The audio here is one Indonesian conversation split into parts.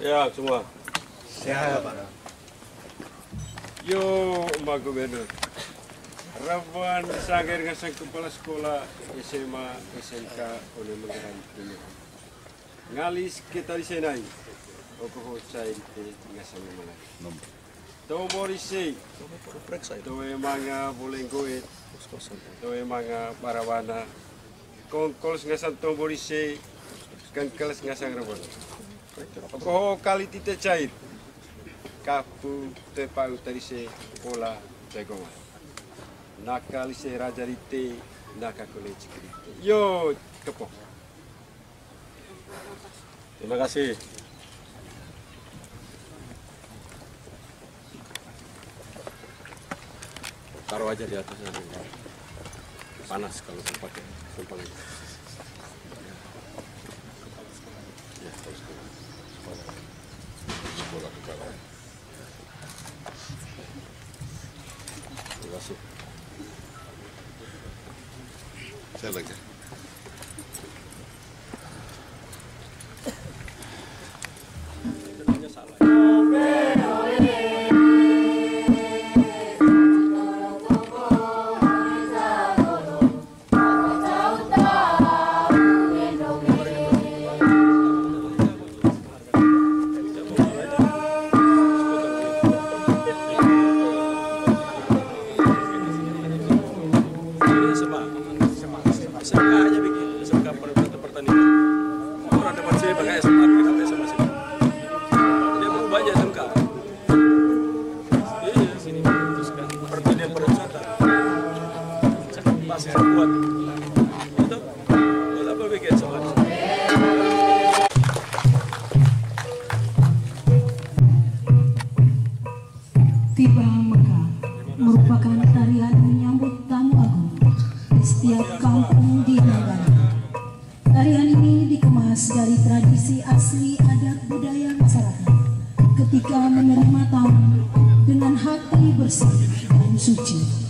Ya, semua. Sehat, Pak. Yo, Mbak Gubernur. Rabuan Sanger ngasang kepala sekolah SMA, SMK oleh Menggeran ini. Ngalis kita di senai. Oke, saya di ngasang mana. Tahu Morisi. Tahu emangnya boleh goit. Tahu emangnya barawana. Kongkol ngasang tahu Morisi. Kangkal ngasang rabuan. Oke, kali tidak cair. Kapu tepau tadi sekolah tegongan. Nakal se raja rite, nakal kolej rite. Yo, kepo. Terima kasih. Taruh aja di atas. Panas kalau pakai sumpah. Ya, terus sekolah negara. Terima kasih. Saya lagi. Tiba Mekah merupakan tarian menyambut tamu agung di setiap kampung di negara. Tarian ini dikemas dari tradisi asli adat budaya masyarakat ketika menerima tamu dengan hati bersih dan suci.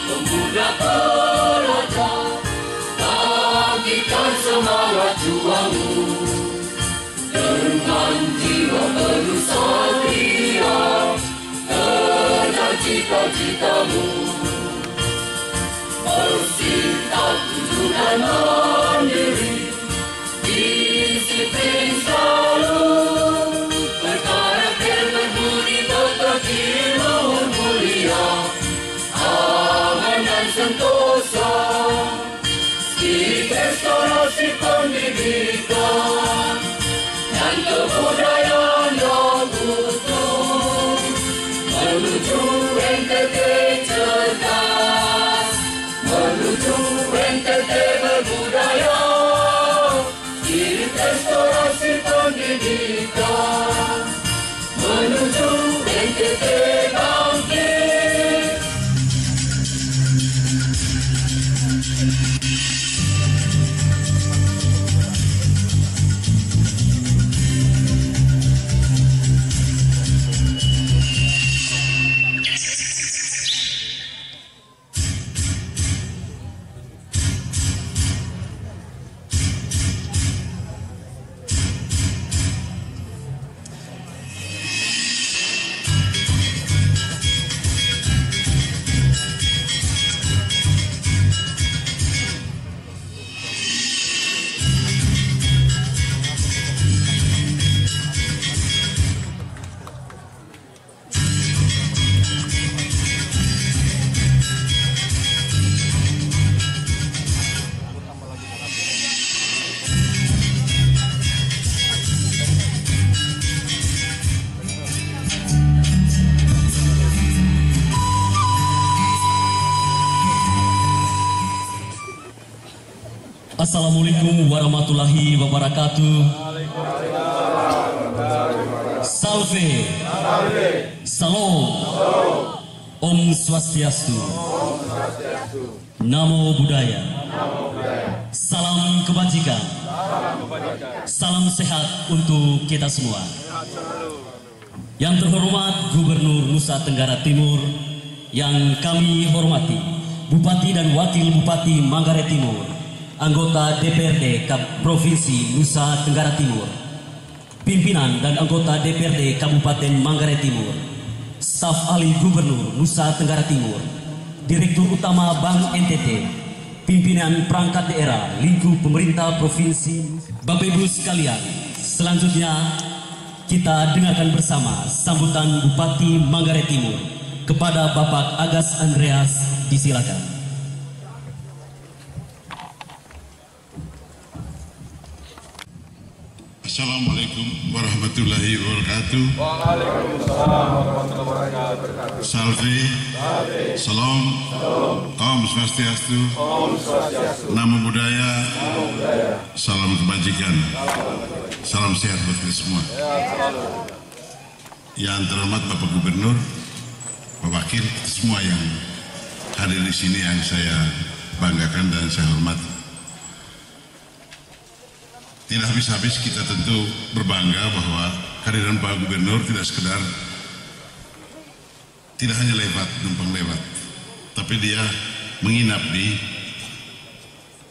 Pemuda Toraja, bangkitkan semangat juangmu dengan jiwa penuh satria, kejar cita-citamu. Bersikap jujur dan mandiri, disiplin selalu, berkarakter berbudi pekerti luhur mulia, aman dan sentosa, spirit restorasi pendidikan dan kebudayaan yang utuh, menuju NTT cerdas, menuju NTT berbudaya, spirit restorasi pendidikan, menuju NTT bangkit. Assalamualaikum warahmatullahi wabarakatuh. Salve, Salam, Om Swastiastu, Namo Buddhaya, Salam Kebajikan. kebajikan. Salam sehat untuk kita semua. Yang terhormat Gubernur Nusa Tenggara Timur, yang kami hormati Bupati dan Wakil Bupati Manggarai Timur, anggota DPRD Provinsi Nusa Tenggara Timur, pimpinan dan anggota DPRD Kabupaten Manggarai Timur, staf ahli Gubernur Nusa Tenggara Timur, Direktur Utama Bank NTT, pimpinan perangkat daerah lingkup pemerintah provinsi. Bapak Ibu sekalian, selanjutnya kita dengarkan bersama sambutan Bupati Manggarai Timur kepada Bapak Agas Andreas. Disilakan. Assalamualaikum warahmatullahi wabarakatuh. Waalaikumsalam warahmatullahi wabarakatuh. Salve, salam, Om Swastiastu, Namo Buddhaya, salam kebajikan, salam sehat buat kita semua. Yang terhormat Bapak Gubernur, Pak Wakil, kita semua yang hadir di sini yang saya banggakan dan saya hormati. Tidak habis-habis kita tentu berbangga bahwa kehadiran Pak Gubernur tidak hanya numpang lewat, tapi dia menginap di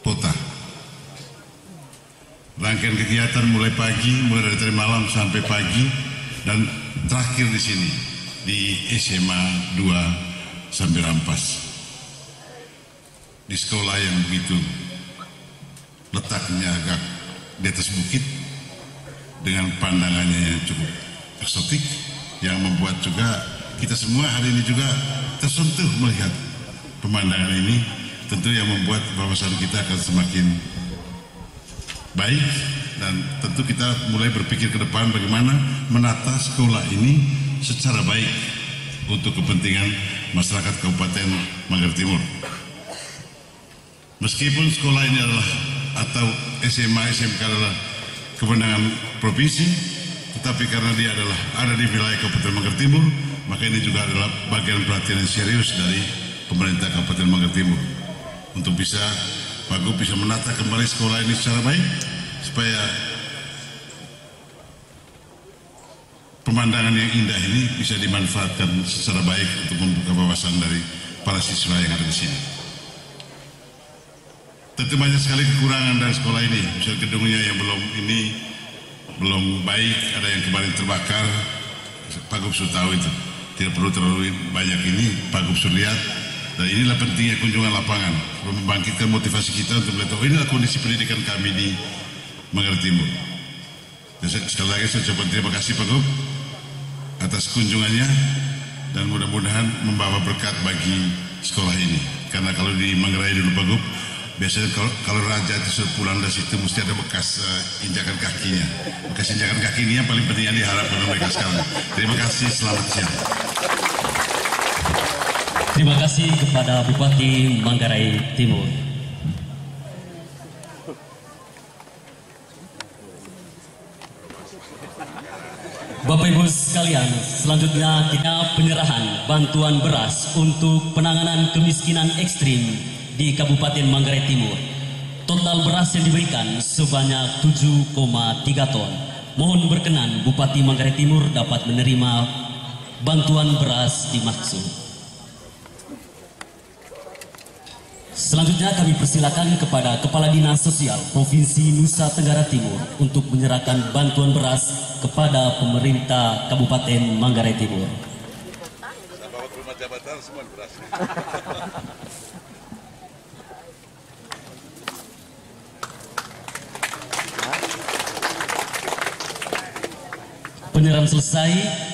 kota. Rangkaian kegiatan mulai dari tadi malam sampai pagi, dan terakhir di sini di SMA 2 sampai Rampas, di sekolah yang begitu letaknya agak di atas bukit dengan pandangannya yang cukup eksotik, yang membuat juga kita semua hari ini juga tersentuh melihat pemandangan ini. Tentu yang membuat wawasan kita akan semakin baik, dan tentu kita mulai berpikir ke depan bagaimana menata sekolah ini secara baik untuk kepentingan masyarakat Kabupaten Manggarai Timur. Meskipun sekolah ini adalah atau SMA, SMK adalah kewenangan provinsi, tetapi karena dia ada di wilayah Kabupaten Manggarai Timur, maka ini juga adalah bagian perhatian yang serius dari pemerintah Kabupaten Manggarai Timur untuk bisa Pak Gub bisa menata kembali sekolah ini secara baik, supaya pemandangan yang indah ini bisa dimanfaatkan secara baik untuk membuka wawasan dari para siswa yang ada di sini. Tentu banyak sekali kekurangan dari sekolah ini, misalnya gedungnya yang belum baik, ada yang kemarin terbakar. Pak Gub sudah tahu itu, tidak perlu terlalu banyak ini. Pak Gub sudah lihat, dan inilah pentingnya kunjungan lapangan, membangkitkan motivasi kita untuk melihat, oh inilah kondisi pendidikan kami di Manggarai Timur. Dan sekali lagi saya ucapkan terima kasih Pak Gub atas kunjungannya, dan mudah-mudahan membawa berkat bagi sekolah ini. Karena kalau di Manggarai dulu Pak Gub, biasanya kalau raja itu sudah pulang dari situ mesti ada bekas injakan kakinya. Bekas injakan kaki ini yang paling penting yang diharapkan oleh mereka sekarang. Terima kasih, selamat siang. Terima kasih kepada Bupati Manggarai Timur. Bapak Ibu sekalian, selanjutnya kita penyerahan bantuan beras untuk penanganan kemiskinan ekstrim di Kabupaten Manggarai Timur. Total beras yang diberikan sebanyak 7,3 ton. Mohon berkenan Bupati Manggarai Timur dapat menerima bantuan beras dimaksud. Selanjutnya kami persilakan kepada Kepala Dinas Sosial Provinsi Nusa Tenggara Timur untuk menyerahkan bantuan beras kepada pemerintah Kabupaten Manggarai Timur. Bawa ke rumah jabatan semua beras. Penyerahan selesai,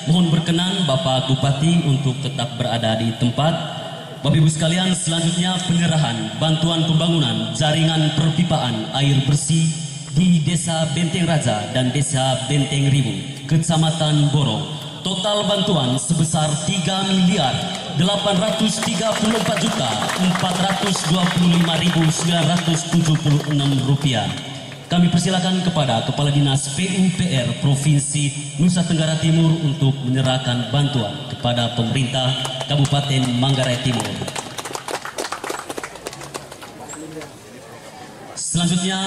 mohon berkenan Bapak Bupati untuk tetap berada di tempat. Bapak Ibu sekalian, selanjutnya penyerahan bantuan pembangunan jaringan perpipaan air bersih di Desa Benteng Raja dan Desa Benteng Ribu, Kecamatan Borong. Total bantuan sebesar 3.834.425.976 rupiah. Kami persilakan kepada Kepala Dinas PUPR Provinsi Nusa Tenggara Timur untuk menyerahkan bantuan kepada pemerintah Kabupaten Manggarai Timur. Selanjutnya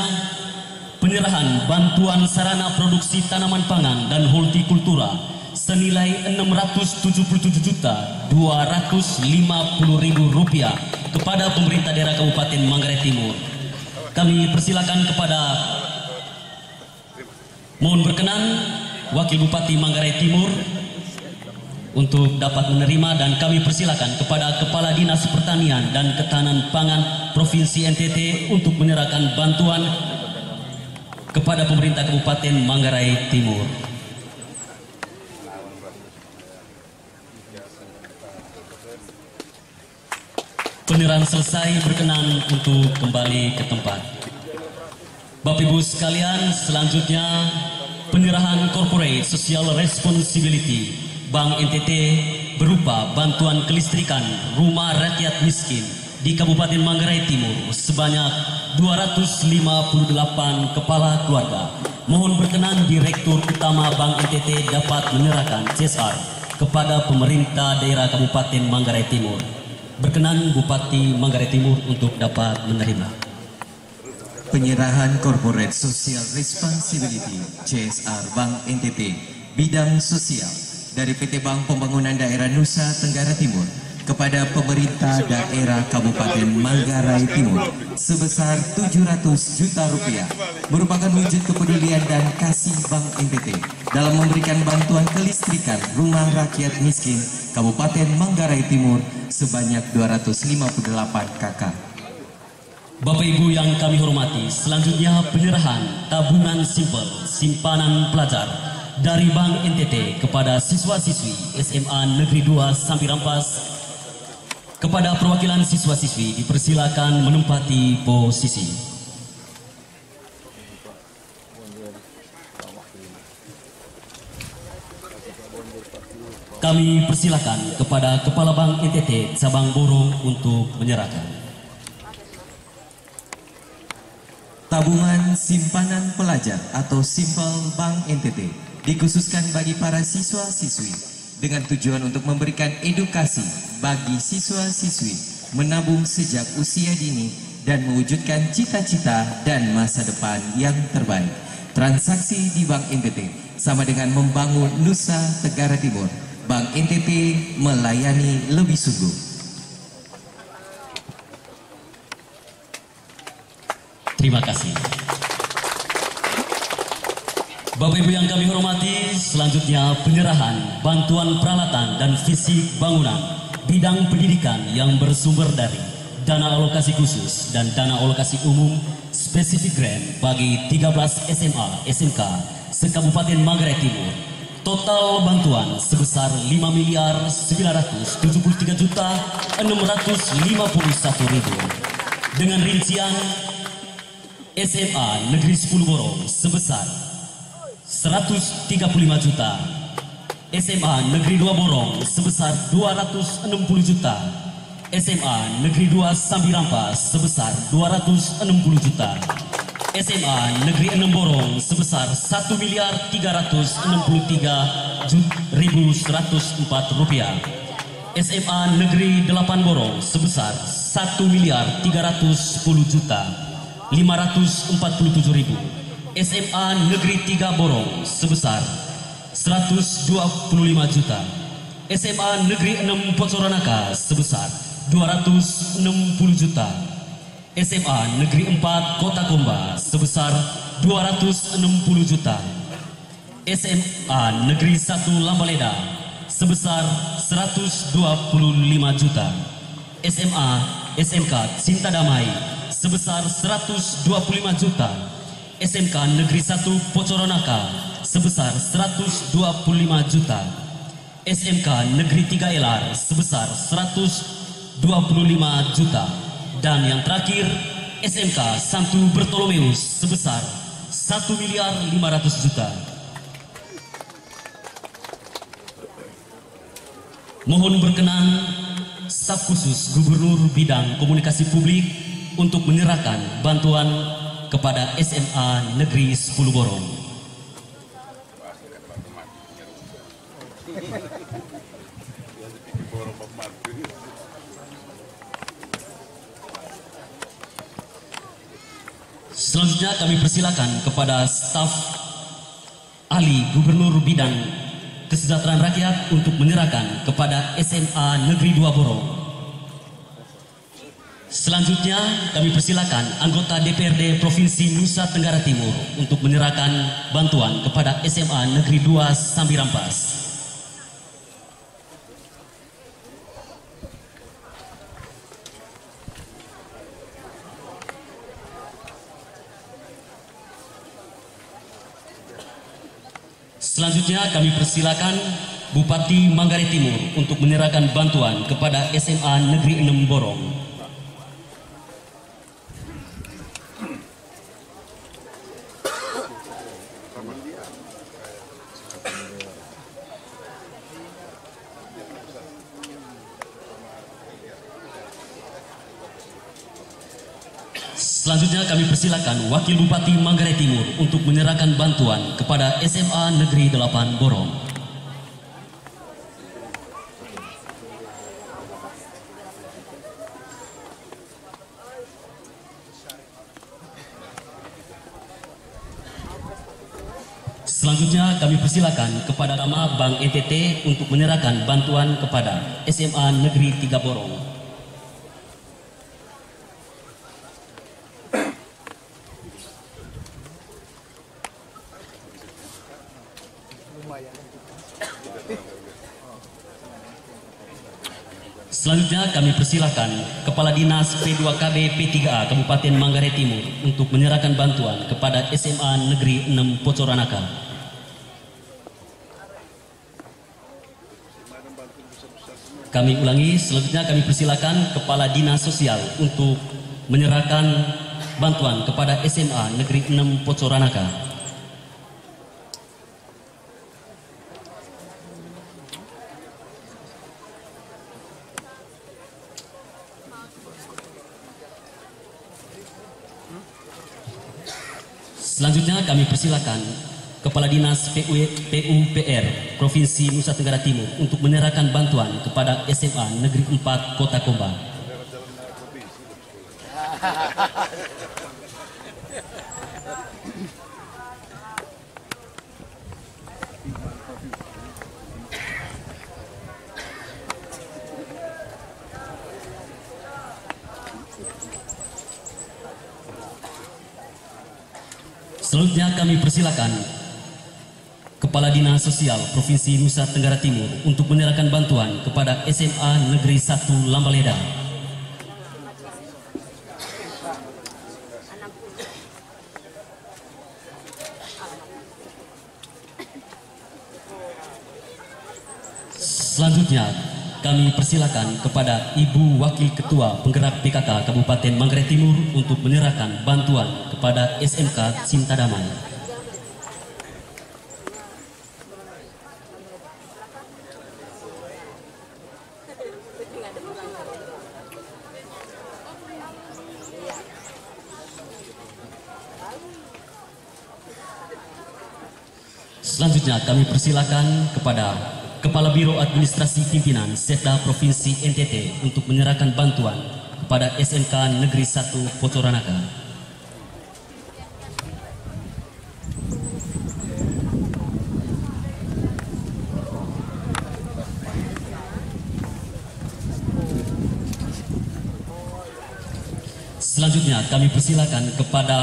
penyerahan bantuan sarana produksi tanaman pangan dan hortikultura senilai Rp607.250.000 kepada pemerintah daerah Kabupaten Manggarai Timur. Kami persilakan kepada, mohon berkenan Wakil Bupati Manggarai Timur untuk dapat menerima, dan kami persilakan kepada Kepala Dinas Pertanian dan Ketahanan Pangan Provinsi NTT untuk menyerahkan bantuan kepada pemerintah Kabupaten Manggarai Timur. Penyerahan selesai, berkenan untuk kembali ke tempat. Bapak Ibu sekalian, selanjutnya penyerahan Corporate Social Responsibility Bank NTT berupa bantuan kelistrikan rumah rakyat miskin di Kabupaten Manggarai Timur sebanyak 258 kepala keluarga. Mohon berkenan Direktur Utama Bank NTT dapat menyerahkan CSR kepada pemerintah daerah Kabupaten Manggarai Timur. Berkenan Bupati Manggarai Timur untuk dapat menerima. Penyerahan Corporate Social Responsibility CSR Bank NTT bidang sosial dari PT Bank Pembangunan Daerah Nusa Tenggara Timur kepada pemerintah daerah Kabupaten Manggarai Timur sebesar Rp700 juta merupakan wujud kepedulian dan kasih Bank NTT dalam memberikan bantuan kelistrikan rumah rakyat miskin Kabupaten Manggarai Timur sebanyak 258 kakak. Bapak Ibu yang kami hormati, selanjutnya penyerahan tabungan simpel simpanan pelajar dari Bank NTT kepada siswa-siswi SMA Negeri 2 Sampirampas. Kepada perwakilan siswa-siswi dipersilakan menempati posisi. Kami persilakan kepada Kepala Bank NTT Cabang Borong untuk menyerahkan. Tabungan simpanan pelajar atau Simpel Bank NTT dikhususkan bagi para siswa-siswi dengan tujuan untuk memberikan edukasi bagi siswa-siswi menabung sejak usia dini dan mewujudkan cita-cita dan masa depan yang terbaik. Transaksi di Bank NTT sama dengan membangun Nusa Tenggara Timur. Bank NTT melayani lebih sungguh. Terima kasih. Bapak Ibu yang kami hormati, selanjutnya penyerahan bantuan peralatan dan fisik bangunan bidang pendidikan yang bersumber dari dana alokasi khusus dan dana alokasi umum spesifik grant bagi 13 SMA SMK se-Kabupaten Manggarai Timur. Total bantuan sebesar Rp5.973.651.000 dengan rincian SMA Negeri 10 Borong sebesar 135 juta, SMA Negeri 2 Borong sebesar 260 juta, SMA Negeri 2 Sampirampas sebesar 260 juta, SMA Negeri 6 Borong sebesar Rp1.363.104, SMA Negeri 8 Borong sebesar Rp1.310.547.000, SMA Negeri 3 Borong sebesar 125 juta, SMA Negeri 6 Pocoronaka sebesar 260 juta, SMA Negeri 4 Kota Komba sebesar 260 juta, SMA Negeri 1 Lambaleda sebesar 125 juta, SMA SMK Cinta Damai sebesar 125 juta, SMK Negeri 1 Pocoronaka sebesar 125 juta, SMK Negeri 3 LR sebesar 125 juta, dan yang terakhir SMK Santo Bertolomeus sebesar Rp1.500.000.000. Mohon berkenan staf khusus Gubernur Bidang Komunikasi Publik untuk menyerahkan bantuan kepada SMA Negeri 10 Borong. Selanjutnya kami persilakan kepada staf ahli Gubernur Bidang Kesejahteraan Rakyat untuk menyerahkan kepada SMA Negeri 2 Borong. Selanjutnya kami persilakan anggota DPRD Provinsi Nusa Tenggara Timur untuk menyerahkan bantuan kepada SMA Negeri 2 Sambirampas. Selanjutnya kami persilakan Bupati Manggarai Timur untuk menyerahkan bantuan kepada SMA Negeri 6 Borong. Selanjutnya kami persilakan Wakil Bupati Manggarai Timur untuk menyerahkan bantuan kepada SMA Negeri 8 Borong. Selanjutnya kami persilakan kepada Dama Bank NTT untuk menyerahkan bantuan kepada SMA Negeri 3 Borong. Selanjutnya kami persilakan Kepala Dinas P2KB P3A Kabupaten Manggarai Timur untuk menyerahkan bantuan kepada SMA Negeri 6 Pocoranaka. Kami ulangi, selanjutnya kami persilakan Kepala Dinas Sosial untuk menyerahkan bantuan kepada SMA Negeri 6 Pocoranaka. Selanjutnya kami persilakan Kepala Dinas PUPR Provinsi Nusa Tenggara Timur untuk menyerahkan bantuan kepada SMA Negeri 4 Kota Komba. Selanjutnya kami persilakan Kepala Dinas Sosial Provinsi Nusa Tenggara Timur untuk menyerahkan bantuan kepada SMA Negeri 1 Lambaleda. Selanjutnya kami persilakan kepada Ibu Wakil Ketua Penggerak PKK Kabupaten Manggarai Timur untuk menyerahkan bantuan kepada SMK Cinta Damai. Selanjutnya kami persilakan kepada Kepala Biro Administrasi Pimpinan Setda Provinsi NTT untuk menyerahkan bantuan kepada SMK Negeri 1 Pocoranaka. Selanjutnya kami persilakan kepada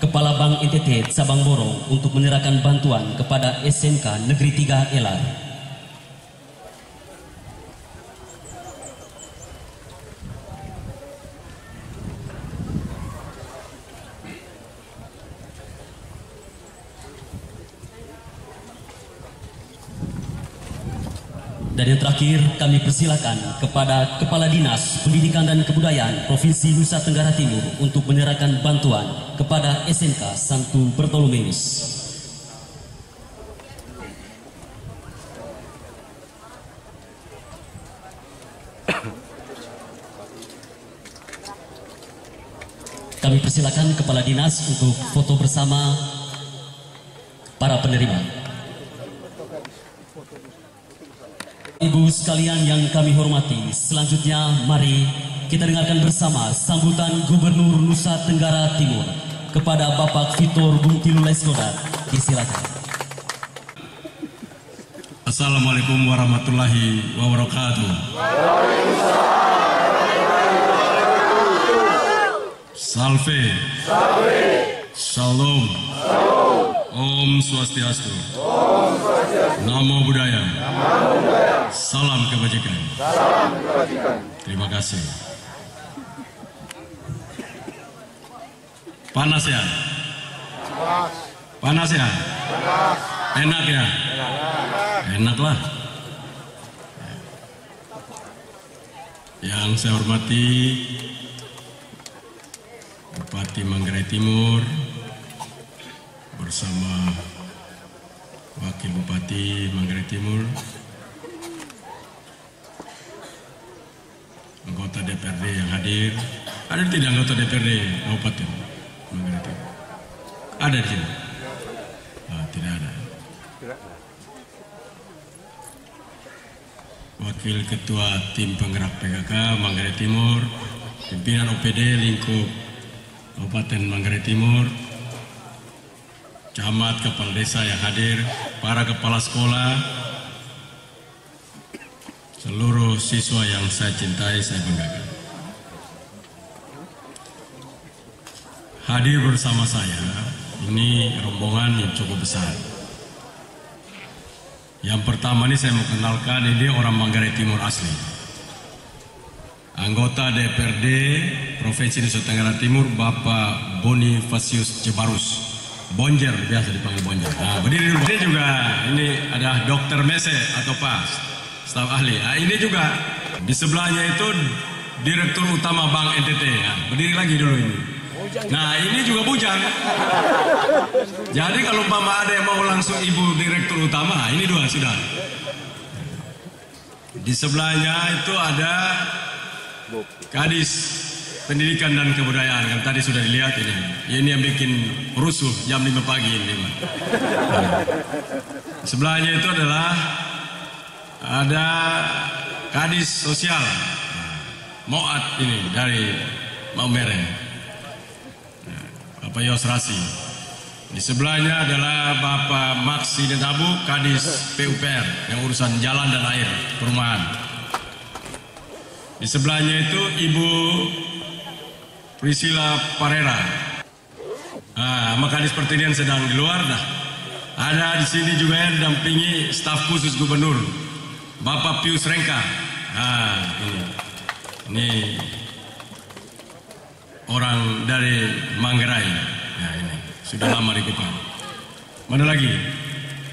Kepala Bank NTT Sabang Borong untuk menyerahkan bantuan kepada SMK Negeri 3 Elar. Dan yang terakhir kami persilakan kepada Kepala Dinas Pendidikan dan Kebudayaan Provinsi Nusa Tenggara Timur untuk menyerahkan bantuan kepada SMK Santo Bartolomeus. Kami persilakan Kepala Dinas untuk foto bersama para penerima. Ibu sekalian yang kami hormati, selanjutnya mari kita dengarkan bersama sambutan Gubernur Nusa Tenggara Timur kepada Bapak Vitor Bungtilu Leskodat. Disilakan. Assalamualaikum warahmatullahi wabarakatuh. Salve. Shalom. Om Swastiastu. Namo Buddhaya. Salam kebajikan. Terima kasih. Panas ya? Panas ya? Enak ya? Enaklah. Yang saya hormati Bupati Manggarai Timur bersama Wakil Bupati Manggarai Timur, anggota DPRD yang hadir. Ada tidak anggota DPRD Kabupaten Manggarai Timur? Ada di sini? Tidak ada. Wakil Ketua Tim Penggerak PKK Manggarai Timur, pimpinan OPD lingkup Kabupaten Manggarai Timur, camat, kepala desa yang hadir, para kepala sekolah, seluruh siswa yang saya cintai, saya banggakan. Hadir bersama saya, ini rombongan yang cukup besar. Yang pertama ini saya mau kenalkan, ini orang Manggarai Timur asli. Anggota DPRD Provinsi Nusa Tenggara Timur, Bapak Bonifasius Jebarus. Bonjer, biasa dipanggil Bonjer. Nah, berdiri dulu. Ini juga, ini ada Dr. Mese atau Pak, staf ahli. Nah, ini juga, di sebelahnya itu Direktur Utama Bank NTT. Nah, berdiri lagi dulu ini. Nah, ini juga bujang. Jadi kalau Mama ada yang mau langsung Ibu Direktur Utama, ini dua sudah. Di sebelahnya itu ada Kadis Pendidikan dan Kebudayaan, yang tadi sudah dilihat ini. Ini yang bikin rusuh jam 5 pagi ini. Sebelahnya itu adalah ada Kadis Sosial Moat ini dari Maumere, Bapak Yosrasi. Di sebelahnya adalah Bapak Maksi Detabu, Kadis PUPR yang urusan jalan dan air perumahan. Di sebelahnya itu Ibu Priscilla Parera. Nah, Kadis Pertanian sedang di luar. Nah, ada di sini juga yang didampingi staf khusus gubernur, Bapak Pius Rengka. Nah, ini orang dari Manggarai. Nah, ini sudah lama di Kupang. Mana lagi?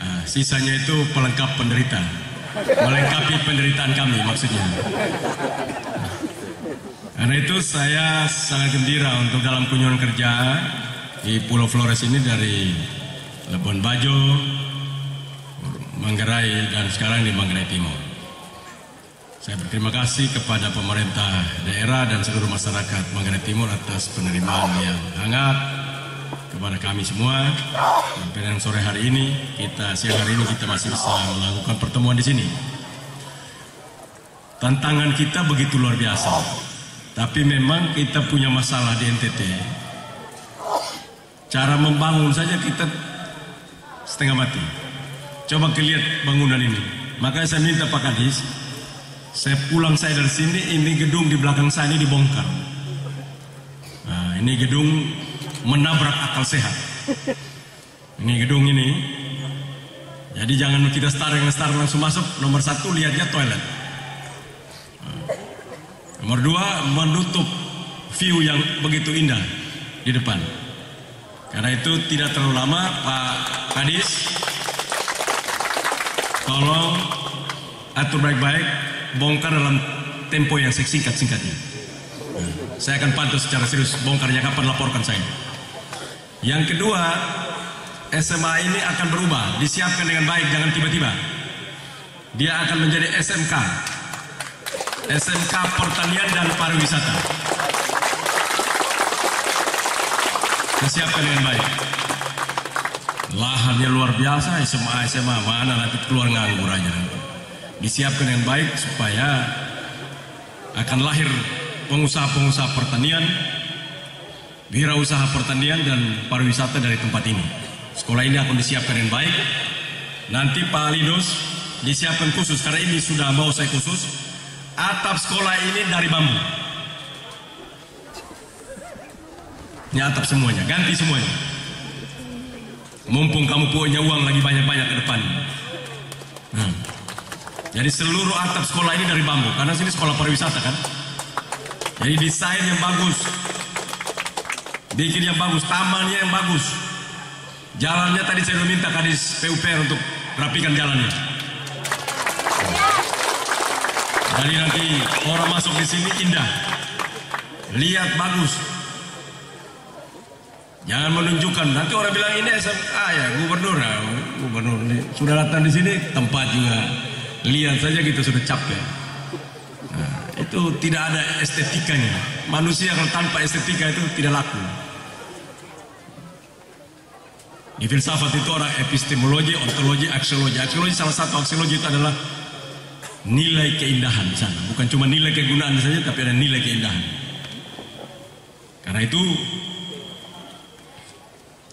Nah, sisanya itu pelengkap penderita, melengkapi penderitaan kami maksudnya. Karena itu saya sangat gembira untuk dalam kunjungan kerja di Pulau Flores ini dari Labuan Bajo, Manggarai, dan sekarang di Manggarai Timur. Saya berterima kasih kepada pemerintah daerah dan seluruh masyarakat Manggarai Timur atas penerimaan yang hangat kepada kami semua. Sampai sore hari ini, siang hari ini kita masih bisa melakukan pertemuan di sini. Tantangan kita begitu luar biasa, tapi memang kita punya masalah di NTT. Cara membangun saja kita setengah mati. Coba lihat bangunan ini. Makanya saya minta Pak Kadis, saya pulang dari sini, ini gedung di belakang saya ini dibongkar. Nah, ini gedung menabrak akal sehat. Ini gedung ini. Jadi jangan kita start langsung masuk. Nomor 1 lihatnya toilet. Nomor 2 menutup view yang begitu indah di depan. Karena itu tidak terlalu lama, Pak Kadis, tolong atur baik-baik, bongkar dalam tempo yang singkat-singkatnya. Saya akan pantau secara serius bongkarnya kapan, laporkan saya. Yang kedua, SMA ini akan berubah, disiapkan dengan baik, jangan tiba-tiba. Dia akan menjadi SMK Pertanian dan Pariwisata. Disiapkan dengan baik. Lahannya luar biasa, SMA mana nanti keluar nganggur aja. Disiapkan dengan baik supaya akan lahir pengusaha-pengusaha pertanian wirausaha pertanian dan pariwisata dari tempat ini. Sekolah ini akan disiapkan dengan baik. Nanti Pak Linus disiapkan khusus, karena ini sudah mau saya khusus. Atap sekolah ini dari bambu. Ini atap semuanya, ganti semuanya. Mumpung kamu punya uang lagi banyak-banyak ke depan. Jadi seluruh atap sekolah ini dari bambu, karena sini sekolah pariwisata kan. Jadi desain yang bagus, bikin yang bagus, tamannya yang bagus. Jalannya tadi saya udah minta Kadis PUPR untuk rapikan jalannya. Jadi nanti orang masuk di sini indah, lihat bagus. Jangan menunjukkan, nanti orang bilang ini SMA ya, gubernur ini sudah datang di sini, tempat juga lihat saja kita sudah capek. Nah, itu tidak ada estetikanya. Manusia kalau tanpa estetika itu tidak laku. Di filsafat itu orang epistemologi, ontologi, aksiologi. Aksiologi, salah satu aksiologi itu adalah nilai keindahan di sana. Bukan cuma nilai kegunaan saja, tapi ada nilai keindahan. Karena itu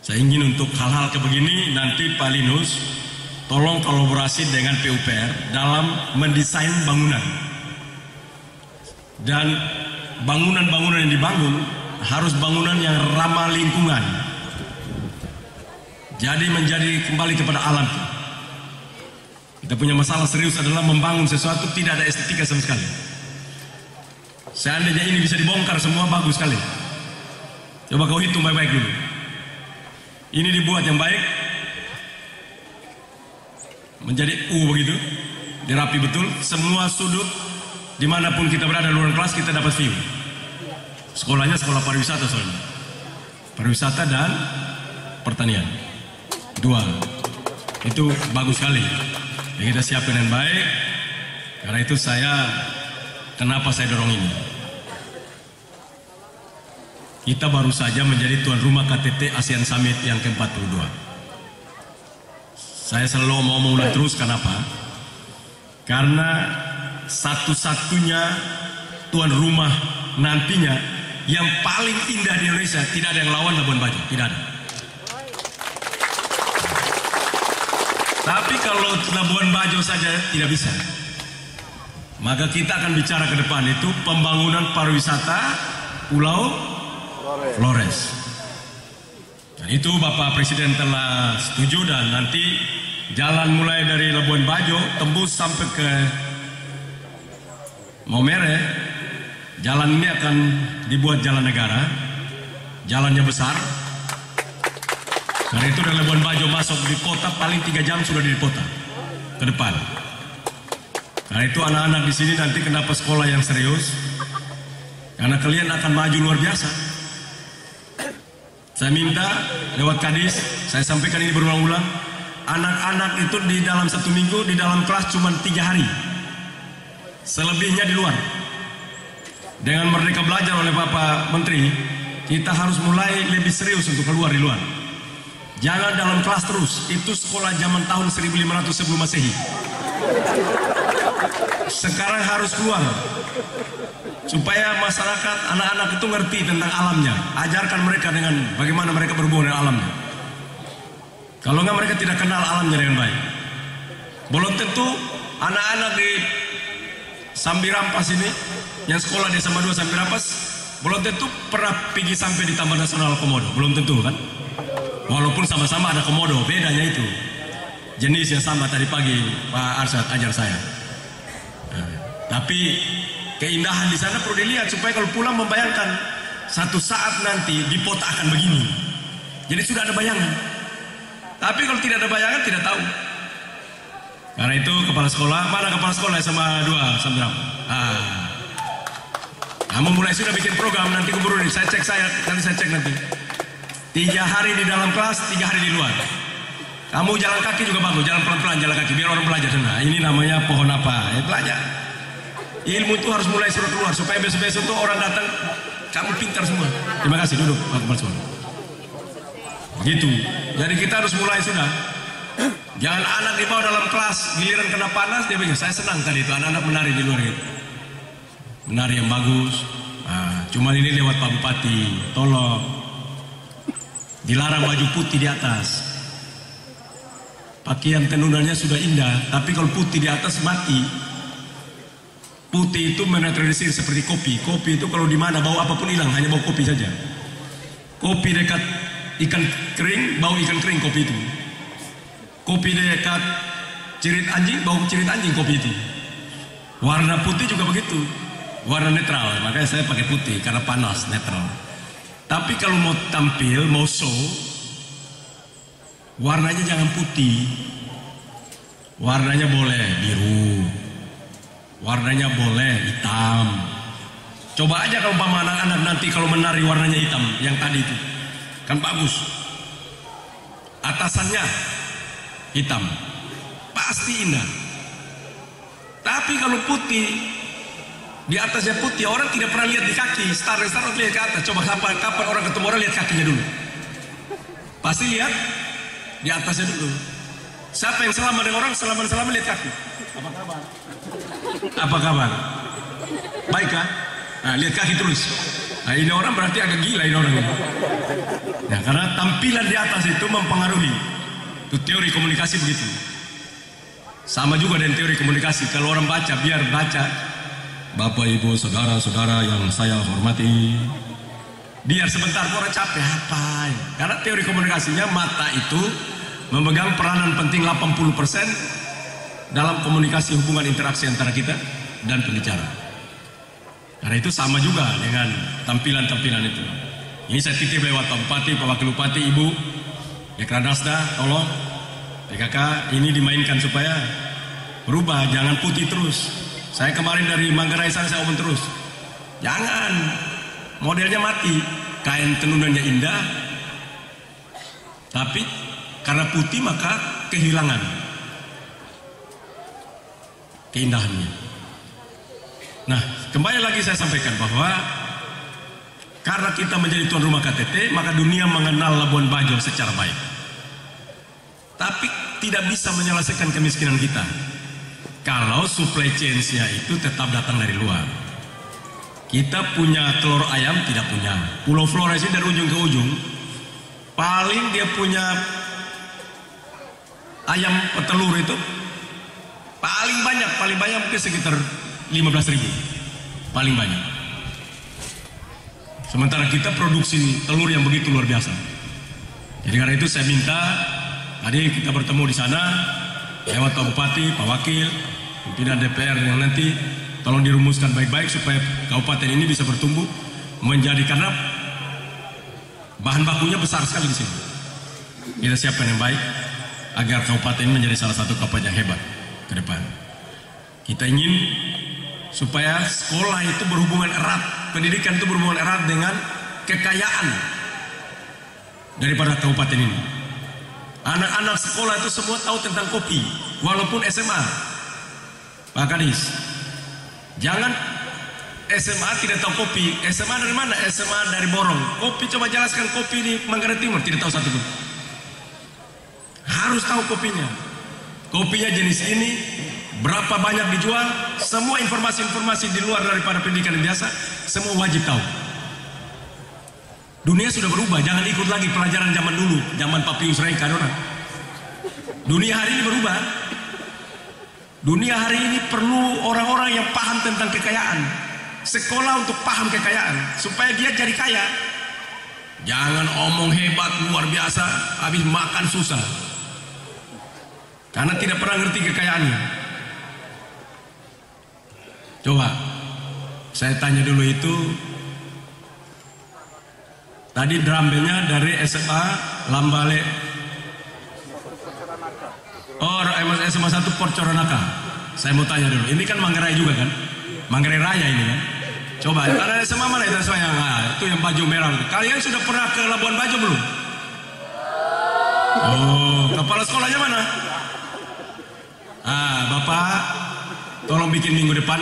saya ingin untuk hal-hal kayak begini nanti Pak Linus tolong kolaborasi dengan PUPR dalam mendesain bangunan. Dan bangunan-bangunan yang dibangun harus bangunan yang ramah lingkungan. Jadi menjadi kembali kepada alam. Kita punya masalah serius adalah membangun sesuatu tidak ada estetika sama sekali. Seandainya ini bisa dibongkar semua bagus sekali. Coba kau hitung baik-baik dulu. Ini dibuat yang baik, menjadi begitu, dirapi betul. Semua sudut, dimanapun kita berada luar kelas kita dapat view. Sekolahnya sekolah pariwisata soalnya, pariwisata dan pertanian. Dua, itu bagus sekali. Yang kita siapkan dengan baik. Karena itu kenapa saya dorong ini? Kita baru saja menjadi tuan rumah KTT ASEAN Summit yang ke-42. Saya selalu mau mengulang terus, kenapa? Karena satu-satunya tuan rumah nantinya yang paling indah di Indonesia, tidak ada yang lawan Labuan Bajo, tidak ada. Tapi kalau Labuan Bajo saja tidak bisa, maka kita akan bicara ke depan itu pembangunan pariwisata Pulau Flores. Dan itu Bapak Presiden telah setuju, dan nanti jalan mulai dari Labuan Bajo tembus sampai ke Maumere. Jalan ini akan dibuat jalan negara, jalannya besar. Karena itu dari Labuan Bajo masuk di kota paling 3 jam sudah di kota ke depan. Karena itu anak-anak di sini nanti kenapa sekolah yang serius? Karena kalian akan maju luar biasa. Saya minta lewat Kadis, saya sampaikan ini berulang-ulang. Anak-anak itu di dalam 1 minggu di dalam kelas cuma 3 hari, selebihnya di luar. Dengan Merdeka Belajar oleh Bapak Menteri, kita harus mulai lebih serius untuk keluar di luar. Jangan dalam kelas terus. Itu sekolah zaman tahun 1500 sebelum Masehi. Sekarang harus keluar, supaya masyarakat, anak-anak itu ngerti tentang alamnya. Ajarkan mereka dengan bagaimana mereka berhubungan dengan alamnya. Kalau enggak, mereka tidak kenal alamnya dengan baik. Belum tentu anak-anak di Sambirampas ini, yang sekolah di SMA 2 Sambirampas, belum tentu pernah pergi sampai di Taman Nasional Komodo. Belum tentu kan? Walaupun sama-sama ada komodo, bedanya itu jenis yang sama. Tadi pagi Pak Arsyad ajar saya. Tapi keindahan di sana perlu dilihat, supaya kalau pulang membayangkan satu saat nanti di Pota akan begini. Jadi sudah ada bayangan. Tapi kalau tidak ada bayangan, tidak tahu. Karena itu kepala sekolah, mana kepala sekolah SMA 2 Sambiram? Kamu mulai sudah bikin program, nanti keburu nih. Saya cek nanti. 3 hari di dalam kelas, 3 hari di luar. Kamu jalan kaki juga bagus, jalan pelan-pelan, jalan kaki biar orang belajar. Nah, ini namanya pohon apa? Ya, belajar. Ilmu itu harus mulai suruh keluar, supaya besok-besok tuh orang datang, kamu pintar semua. Terima kasih, duduk Pak Kepala Sekolah. Begitu. Jadi kita harus mulai sudah. Jangan anak dibawa dalam kelas, giliran kena panas dia bilang, saya senang tadi itu anak-anak menari di luar gitu. Menari yang bagus. Nah, cuma ini lewat Pak Bupati, tolong Dilarang baju putih di atas. Pakaian tenunannya sudah indah, tapi kalau putih di atas mati. Putih itu menetralisir seperti kopi. Kopi itu kalau di mana bau apapun hilang, hanya bau kopi saja. Kopi dekat ikan kering, bau ikan kering kopi itu. Kopi dekat cirit anjing, bau cirit anjing kopi itu. Warna putih juga begitu, warna netral. Makanya saya pakai putih karena panas, netral. Tapi kalau mau tampil, mau show, warnanya jangan putih. Warnanya boleh biru, warnanya boleh hitam. Coba aja kalau umpama anak-anak nanti kalau menari warnanya hitam, yang tadi itu kan bagus. Atasannya hitam, pasti indah. Tapi kalau putih, di atasnya putih, orang tidak pernah lihat di kaki. Star lihat ke atas. Coba kapan orang ketemu orang lihat kakinya dulu. Pasti lihat di atasnya dulu. Siapa yang selama dengan orang, selama lihat kaki. Apa kabar? Apa kabar? Baik kah? Nah, lihat kaki terus. Nah, ini orang berarti agak gila ini orang ini. Nah, karena tampilan di atas itu mempengaruhi. Itu teori komunikasi begitu. Sama juga dengan teori komunikasi. Kalau orang baca, biar baca. Bapak, Ibu, saudara-saudara yang saya hormati. Biar sebentar orang capek apa? Karena teori komunikasinya mata itu memegang peranan penting 80% dalam komunikasi hubungan interaksi antara kita dan pembicara. Karena itu sama juga dengan tampilan-tampilan itu. Ini saya titip lewat Pak Bupati, Pak Wakil Bupati, Ibu, Dekranasda, tolong PKK ini dimainkan supaya berubah, jangan putih terus. Saya kemarin dari Manggarai saya omong terus, jangan modelnya mati, kain tenunannya indah, tapi karena putih maka kehilangan keindahannya. Nah, kembali lagi saya sampaikan bahwa karena kita menjadi tuan rumah KTT, maka dunia mengenal Labuan Bajo secara baik. Tapi tidak bisa menyelesaikan kemiskinan kita kalau supply chain-nya itu tetap datang dari luar. Kita punya telur ayam, tidak punya. Pulau Flores ini dari ujung ke ujung, paling dia punya ayam petelur itu paling banyak mungkin sekitar 15.000, paling banyak. Sementara kita produksi telur yang begitu luar biasa. Jadi karena itu saya minta, tadi kita bertemu di sana lewat Pak Bupati, Pak Wakil, pimpinan DPR yang nanti tolong dirumuskan baik-baik supaya kabupaten ini bisa bertumbuh menjadi, karena bahan bakunya besar sekali di sini. Kita siapkan yang baik agar kabupaten ini menjadi salah satu kabupaten yang hebat ke depan. Kita ingin supaya sekolah itu berhubungan erat, pendidikan itu berhubungan erat dengan kekayaan daripada kabupaten ini. Anak-anak sekolah itu semua tahu tentang kopi, walaupun SMA. Pak Kadis, jangan SMA tidak tahu kopi. SMA dari mana? SMA dari Borong. Kopi, coba jelaskan kopi di Manggarai Timur, tidak tahu satu pun. Harus tahu kopinya. Kopinya jenis ini, berapa banyak dijual, semua informasi-informasi di luar daripada pendidikan yang biasa, semua wajib tahu. Dunia sudah berubah, jangan ikut lagi pelajaran zaman dulu, zaman Papius Reka. Dunia hari ini berubah. Dunia hari ini perlu orang-orang yang paham tentang kekayaan. Sekolah untuk paham kekayaan, supaya dia jadi kaya. Jangan omong hebat luar biasa, habis makan susah. Karena tidak pernah ngerti kekayaannya. Coba, saya tanya dulu itu. Tadi drumnya dari SMA Lambale. Oh, SMA 1 Port Coronaka. Saya mau tanya dulu. Ini kan Manggarai juga kan? Manggarai Raya ini kan? Coba, ada SMA mana itu SMA yang itu yang baju merah? Kalian sudah pernah ke Labuan Bajo belum? Oh, kepala sekolahnya mana? Bapak, tolong bikin minggu depan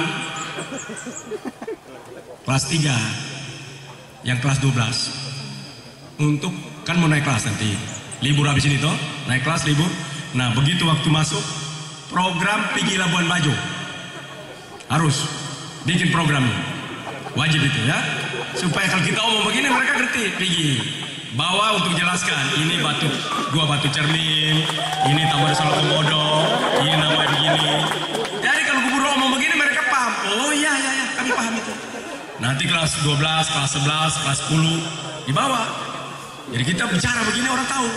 kelas 3, yang kelas 12. Untuk kan mau naik kelas nanti, libur habis ini toh, naik kelas libur. Nah begitu waktu masuk program Pergi Labuan Bajo, harus bikin programnya, wajib itu ya, supaya kalau kita omong begini mereka ngerti. Pergi bawa untuk jelaskan. Ini dua batu cermin, ini Taman Solo Komodo, ini namanya begini. Jadi kalau gubernur ngomong begini mereka paham. Oh iya, kami paham itu. Nanti kelas 12, kelas 11, kelas 10 dibawa. Jadi kita bicara begini orang tahu.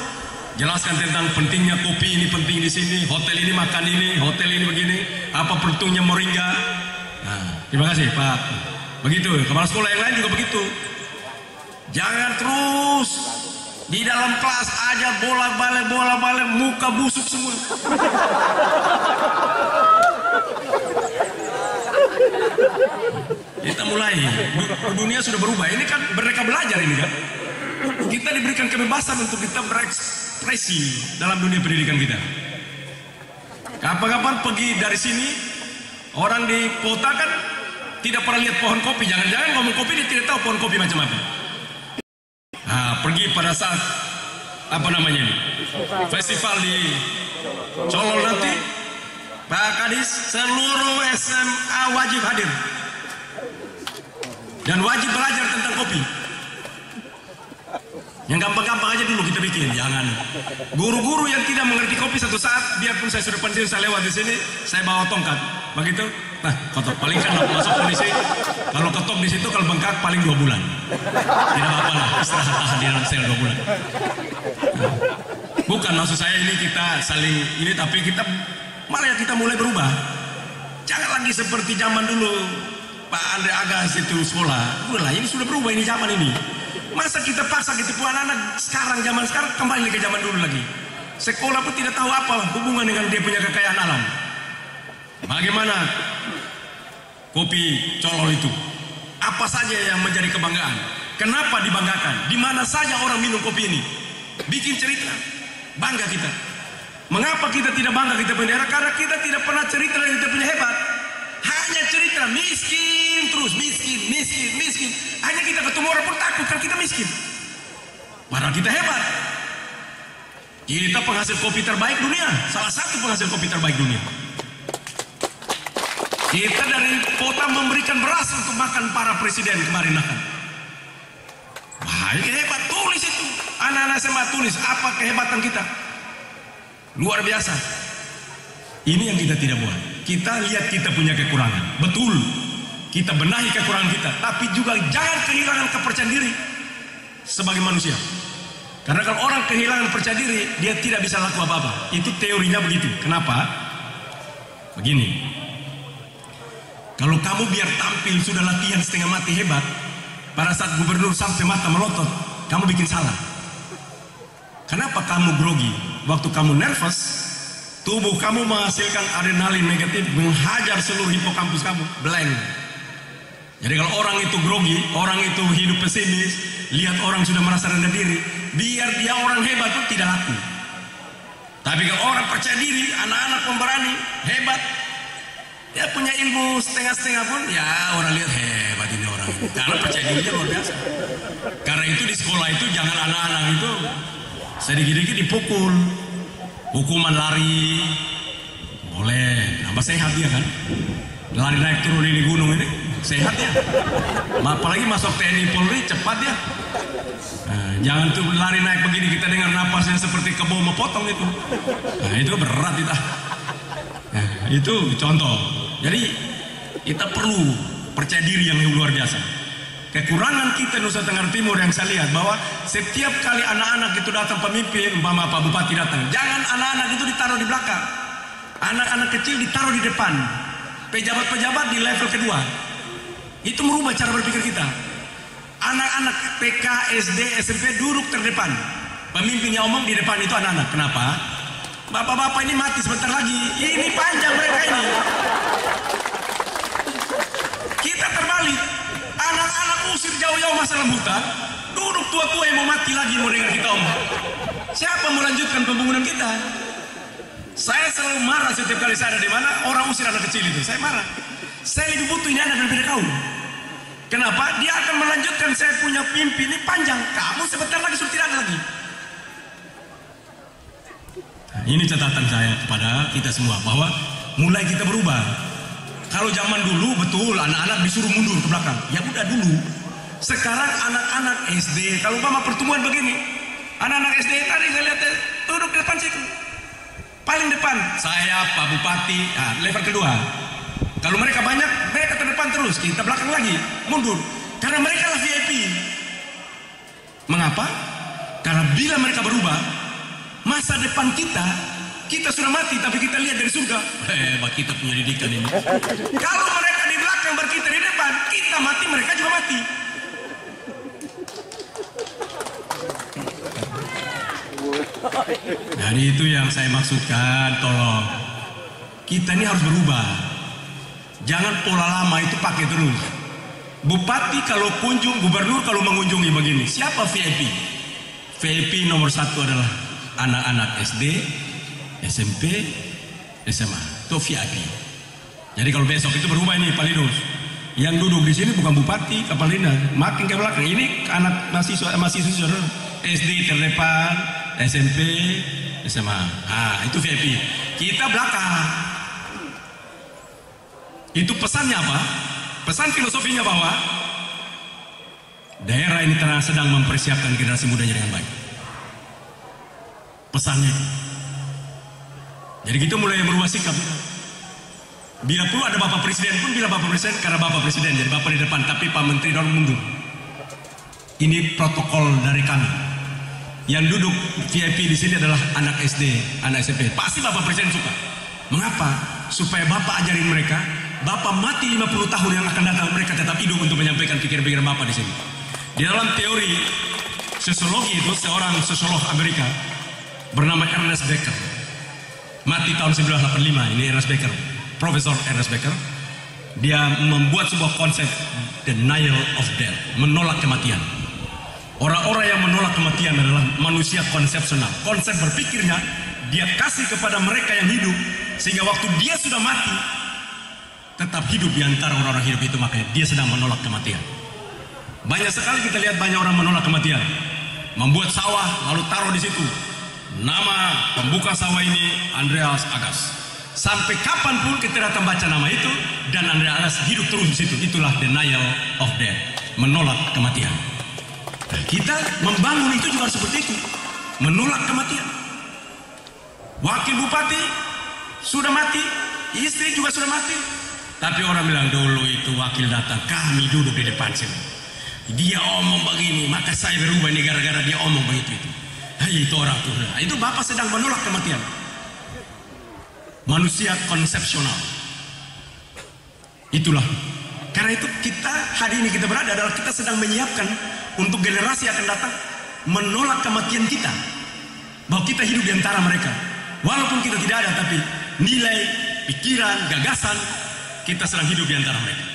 Jelaskan tentang pentingnya kopi ini penting di sini, hotel ini makan ini, hotel ini begini, apa pentingnya moringa. Nah, terima kasih Pak. Begitu, kepala sekolah yang lain juga begitu. Jangan terus di dalam kelas aja bola balik, muka busuk semua. Kita mulai, dunia sudah berubah. Ini kan mereka belajar ini kan. Kita diberikan kebebasan untuk kita berekspresi dalam dunia pendidikan kita. Kapan-kapan pergi dari sini, orang di kota kan tidak pernah lihat pohon kopi. Jangan-jangan ngomong kopi dia tidak tahu pohon kopi macam apa. Nah, pergi pada saat apa namanya ini, festival di Solo nanti, Pak Kadis, seluruh SMA wajib hadir dan wajib belajar tentang kopi. Yang gampang-gampang aja dulu kita bikin, jangan guru-guru yang tidak mengerti kopi satu saat, biarpun saya sudah pensiun, saya lewat di sini, saya bawa tongkat, begitu. Nah, kotok paling kan masuk polisi, kalau ketok di situ kalau bengkak paling 2 bulan, tidak apa-apa lah, istirahat tahan di dalam sel 2 bulan. Nah, bukan maksud saya ini kita saling ini, tapi kita malah kita mulai berubah. Jangan lagi seperti zaman dulu Pak Andre Agas itu sekolah, udah ini sudah berubah ini zaman ini. Masa kita paksa gitu anak-anak sekarang zaman sekarang kembali ke zaman dulu lagi. Sekolah pun tidak tahu apa hubungan dengan dia punya kekayaan alam. Bagaimana kopi Colol itu? Apa saja yang menjadi kebanggaan? Kenapa dibanggakan? Di mana saja orang minum kopi ini? Bikin cerita, bangga kita. Mengapa kita tidak bangga kita punya daerah? Karena kita tidak pernah cerita dan kita punya hebat. Hanya cerita miskin terus, miskin. Hanya kita ketemu orang pun takut kan kita miskin. Padahal kita hebat. Kita penghasil kopi terbaik dunia, salah satu penghasil kopi terbaik dunia. Kita dari kota memberikan beras untuk makan para presiden kemarin makan. Baik, hebat, tulis itu. Anak-anak SMA tulis apa kehebatan kita. Luar biasa. Ini yang kita tidak buat. Kita lihat kita punya kekurangan. Betul. Kita benahi kekurangan kita. Tapi juga jangan kehilangan kepercayaan diri sebagai manusia. Karena kalau orang kehilangan percaya diri, dia tidak bisa laku apa-apa. Itu teorinya begitu. Kenapa? Begini. Kalau kamu biar tampil sudah latihan setengah mati hebat, pada saat gubernur sampai mata melotot, kamu bikin salah. Kenapa kamu grogi? Waktu kamu nervous, tubuh kamu menghasilkan adrenalin negatif, menghajar seluruh hipokampus kamu, blank. Jadi kalau orang itu grogi, orang itu hidup pesimis, lihat orang sudah merasa rendah diri, biar dia orang hebat pun tidak laku. Tapi kalau orang percaya diri, anak-anak pemberani, hebat, dia punya ilmu setengah-setengah pun, ya orang lihat hebat ini orang ini. Karena percaya dirinya luar biasa. Karena itu di sekolah itu jangan anak-anak itu sedikit-sedikit dipukul. Hukuman lari, boleh, nambah sehat dia kan. Lari naik turun ini gunung ini, sehat ya. Apalagi masuk TNI Polri, cepat ya. Nah, jangan tuh lari naik begini, kita dengar napasnya seperti kebo mau potong itu. Nah, itu berat kita. Nah, itu contoh. Jadi kita perlu percaya diri yang luar biasa. Kekurangan kita Nusa Tenggara Timur yang saya lihat bahwa setiap kali anak-anak itu datang pemimpin, umpama Pak Bupati datang, jangan anak-anak itu ditaruh di belakang. Anak-anak kecil ditaruh di depan. Pejabat-pejabat di level kedua. Itu merubah cara berpikir kita. Anak-anak TK, SD, SMP duduk terdepan. Pemimpin yang omong di depan itu anak-anak. Kenapa? Bapak-bapak ini mati sebentar lagi. Ini panjang mereka ini. Kita terbalik. Anak-anak usir jauh-jauh masa rebutan, duduk tua-tua yang mau mati lagi mau dengar kita omong. Siapa mau lanjutkan pembangunan kita? Saya selalu marah setiap kali saya ada di mana orang usir anak kecil itu. Saya marah. Saya lebih butuh ini anak daripada kau. Kenapa? Dia akan melanjutkan saya punya mimpi ini panjang. Kamu sebentar lagi sudah tidak ada lagi. Nah, ini catatan saya kepada kita semua bahwa mulai kita berubah. Kalau zaman dulu betul anak-anak disuruh mundur ke belakang. Ya udah dulu. Sekarang anak-anak SD, kalau umpama pertemuan begini, anak-anak SD tadi saya lihat duduk di depan situ, paling depan. Saya Pak Bupati, level kedua. Kalau mereka banyak, mereka terdepan terus, kita belakang lagi, mundur. Karena mereka lah VIP. Mengapa? Karena bila mereka berubah, masa depan kita sudah mati, tapi kita lihat dari surga. Hebat kita punya didikan ini. Kalau mereka di belakang, kita di depan, kita mati, mereka juga mati. Jadi itu yang saya maksudkan, tolong. Kita ini harus berubah. Jangan pola lama itu pakai terus. Bupati kalau kunjung, gubernur kalau mengunjungi begini. Siapa VIP? VIP nomor 1 adalah anak-anak SD, SMP, SMA. Itu VIP. Jadi kalau besok itu berubah ini Palidus. Yang duduk di sini bukan bupati, kepala dinas, makin ke belakang. Ini anak mahasiswa SD terdepan, SMP, SMA. Itu VIP. Kita belakang. Itu pesannya apa? Pesan filosofinya bahwa daerah ini sedang mempersiapkan generasi mudanya dengan baik. Pesannya. Jadi kita mulai merubah sikap. Bila perlu ada Bapak Presiden pun, bila Bapak Presiden, karena Bapak Presiden jadi Bapak di depan, tapi Pak Menteri dorong mundur. Ini protokol dari kami. Yang duduk VIP di sini adalah anak SD, anak SMP. Pasti Bapak Presiden suka. Mengapa? Supaya Bapak ajarin mereka, Bapak mati 50 tahun yang akan datang, mereka tetap hidup untuk menyampaikan pikiran-pikiran Bapak di sini. Di dalam teori sosiologi itu, seorang sosiolog Amerika bernama Ernest Becker. Mati tahun 1985, ini Ernest Becker. Profesor Ernest Becker. Dia membuat sebuah konsep denial of death, menolak kematian. Orang-orang yang menolak kematian adalah manusia konsepsional. Konsep berpikirnya dia kasih kepada mereka yang hidup, sehingga waktu dia sudah mati tetap hidup di antara orang-orang hidup itu, makanya dia sedang menolak kematian. Banyak sekali kita lihat banyak orang menolak kematian. Membuat sawah lalu taruh di situ. Nama pembuka sawah ini Andreas Agas. Sampai kapanpun kita datang baca nama itu dan Andreas Agas hidup terus di situ. Itulah denial of death, menolak kematian. Nah, kita membangun itu juga seperti itu, menolak kematian. Wakil bupati sudah mati, istri juga sudah mati. Tapi orang bilang dulu itu wakil datang, kami duduk di depan sini. Dia omong begini, maka saya berubah ini gara-gara dia omong begitu itu. Itu orang tuh. Itu Bapak sedang menolak kematian. Manusia konsepsional. Itulah. Karena itu kita hari ini kita berada adalah kita sedang menyiapkan untuk generasi yang akan datang menolak kematian kita. Bahwa kita hidup di antara mereka. Walaupun kita tidak ada, tapi nilai, pikiran, gagasan, kita sedang hidup di antara mereka.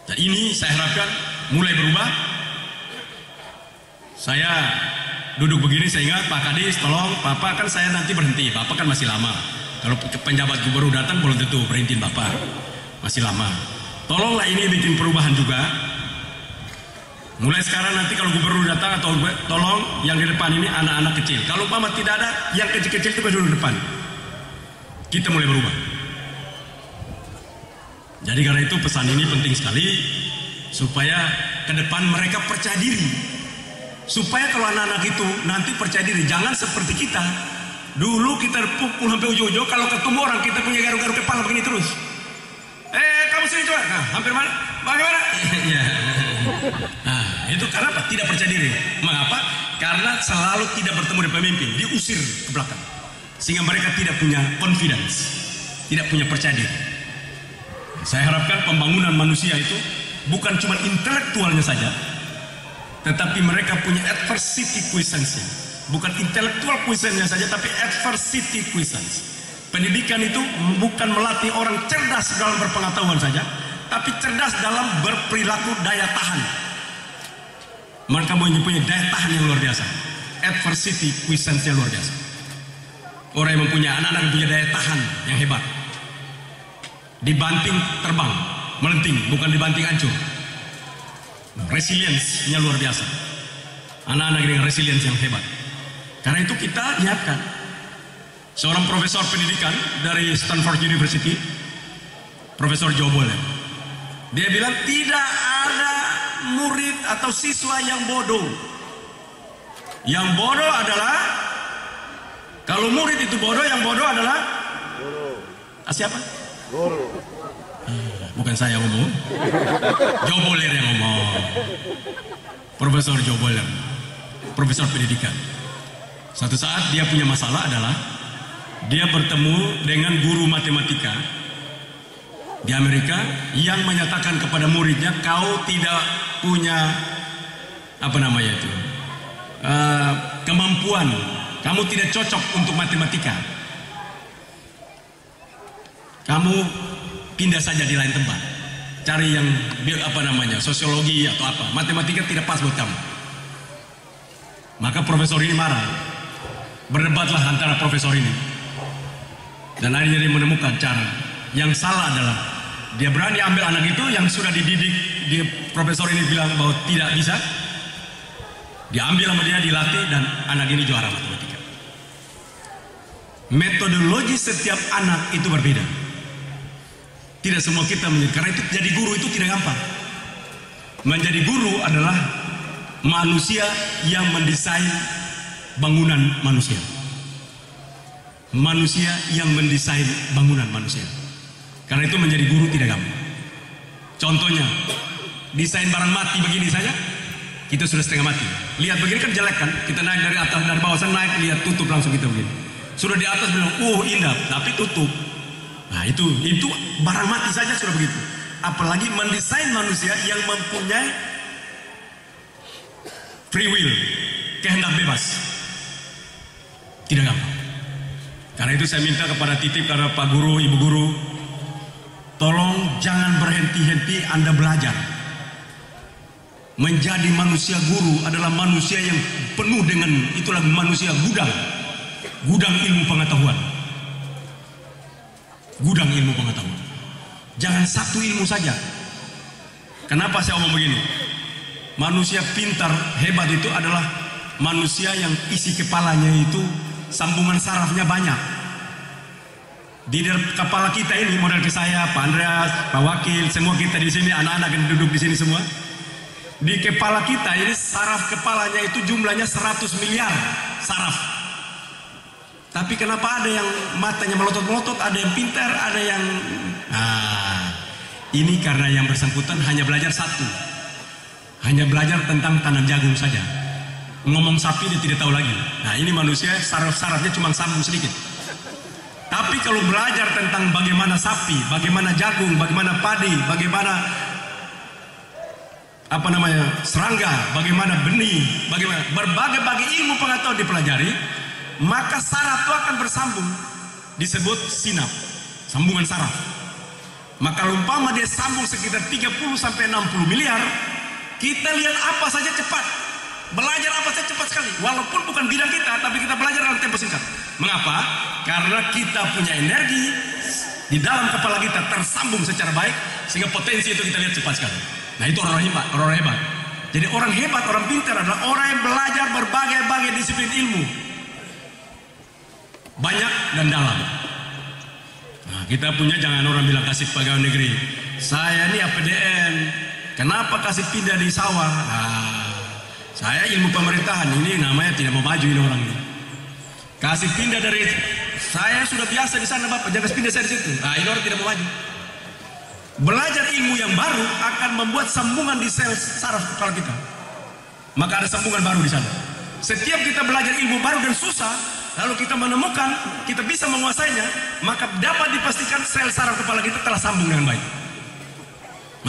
Dan ini saya harapkan mulai berubah. Saya duduk begini, saya ingat Pak Kadis, tolong Bapak kan saya nanti berhenti. Bapak kan masih lama. Kalau penjabat gubernur datang belum tentu berhentiin Bapak. Masih lama. Tolonglah ini bikin perubahan juga. Mulai sekarang nanti kalau gubernur datang atau tolong yang di depan ini anak-anak kecil. Kalau Bapak tidak ada, yang kecil-kecil itu duduk di depan. Kita mulai berubah. Jadi karena itu pesan ini penting sekali supaya ke depan mereka percaya diri. Supaya kalau anak-anak itu nanti percaya diri, jangan seperti kita. Dulu kita pukul sampai ujung-ujung, kalau ketemu orang kita punya garuk-garuk kepala begini terus. Kamu sini coba. Nah, hampir mana? Bagaimana? Ya. Nah, itu karena apa? Tidak percaya diri. Mengapa? Karena selalu tidak bertemu dengan pemimpin, diusir ke belakang. Sehingga mereka tidak punya confidence, tidak punya percaya diri. Saya harapkan pembangunan manusia itu bukan cuma intelektualnya saja, tetapi mereka punya adversity quiescence-nya. Bukan intelektual quiescence-nya saja, tapi adversity quiescence. Pendidikan itu bukan melatih orang cerdas dalam berpengetahuan saja, tapi cerdas dalam berperilaku daya tahan. Mereka mempunyai daya tahan yang luar biasa. Adversity quiescence-nya luar biasa. Orang yang mempunyai anak-anak yang punya daya tahan yang hebat. Dibanting terbang, melenting, bukan dibanting hancur. Resilience-nya luar biasa. Anak-anak dengan resilience yang hebat. Karena itu kita lihatkan seorang profesor pendidikan dari Stanford University, Profesor Joe Boyle. Dia bilang tidak ada murid atau siswa yang bodoh. Yang bodoh adalah, kalau murid itu bodoh, yang bodoh adalah siapa? Guru. Bukan saya ngomong, Joboler yang ngomong. Profesor Joboler, profesor pendidikan. Suatu saat dia punya masalah adalah dia bertemu dengan guru matematika di Amerika yang menyatakan kepada muridnya, kau tidak punya kemampuan, kamu tidak cocok untuk matematika, kamu pindah saja di lain tempat, cari yang sosiologi atau apa, matematika tidak pas buat kamu. Maka profesor ini marah, berdebatlah antara profesor ini, dan akhirnya dia menemukan cara. Yang salah adalah dia berani ambil anak itu yang sudah dididik, profesor ini bilang bahwa tidak bisa, diambil sama dia, dilatih, dan anak ini juara matematika. Metodologi setiap anak itu berbeda. Tidak semua kita menjadi, karena itu jadi guru itu tidak gampang. Menjadi guru adalah manusia yang mendesain bangunan manusia. Manusia yang mendesain bangunan manusia. Karena itu menjadi guru tidak gampang. Contohnya, desain barang mati begini saja, kita sudah setengah mati. Lihat begini kan jelek kan? Kita naik dari atas, dari bawah sana naik, lihat tutup langsung kita begini. Sudah di atas bilang, indah, tapi tutup. Nah itu barang mati saja sudah begitu. Apalagi mendesain manusia yang mempunyai free will, kehendak bebas. Tidak gampang. Karena itu saya minta kepada titip kepada Pak Guru, Ibu Guru, tolong jangan berhenti-henti Anda belajar. Menjadi manusia guru adalah manusia yang penuh dengan, itulah manusia gudang ilmu pengetahuan. Gudang ilmu pengetahuan. Jangan satu ilmu saja. Kenapa saya ngomong begini? Manusia pintar, hebat itu adalah manusia yang isi kepalanya itu sambungan sarafnya banyak. Di kepala kita ini, model ke saya, Pak Andreas, Pak Wakil, semua kita di sini, anak-anak yang duduk di sini semua. Di kepala kita ini saraf kepalanya itu jumlahnya 100 miliar saraf. Tapi kenapa ada yang matanya melotot-melotot, ada yang pintar, ada yang... ini karena yang bersangkutan hanya belajar satu. Hanya belajar tentang tanam jagung saja. Ngomong sapi dia tidak tahu lagi. Nah ini manusia saraf-sarafnya cuma sambung sedikit. Tapi kalau belajar tentang bagaimana sapi, bagaimana jagung, bagaimana padi, bagaimana serangga, bagaimana benih, bagaimana berbagai ilmu pengetahuan dipelajari, maka saraf itu akan bersambung, disebut sinap, sambungan saraf. Maka umpama dia sambung sekitar 30 sampai 60 miliar, kita lihat apa saja cepat, belajar apa saja cepat sekali, walaupun bukan bidang kita, tapi kita belajar dalam tempo singkat. Mengapa? Karena kita punya energi di dalam kepala kita tersambung secara baik, sehingga potensi itu kita lihat cepat sekali. Nah itu orang hebat. Jadi orang hebat, orang pintar adalah orang yang belajar berbagai disiplin ilmu, banyak dan dalam. Nah kita punya, jangan orang bilang kasih pegawai negeri, saya ini APDN, kenapa kasih pindah di sawah? Saya ilmu pemerintahan, ini namanya tidak mau maju ini orang ini. Kasih pindah dari, saya sudah biasa di sana Bapak, jangan pindah saya di situ. Nah ini orang tidak mau maju. Belajar ilmu yang baru akan membuat sambungan di sel saraf kepala kita. Maka ada sambungan baru di sana. Setiap kita belajar ilmu baru dan susah, lalu kita menemukan, kita bisa menguasainya, maka dapat dipastikan sel saraf kepala kita telah sambung dengan baik.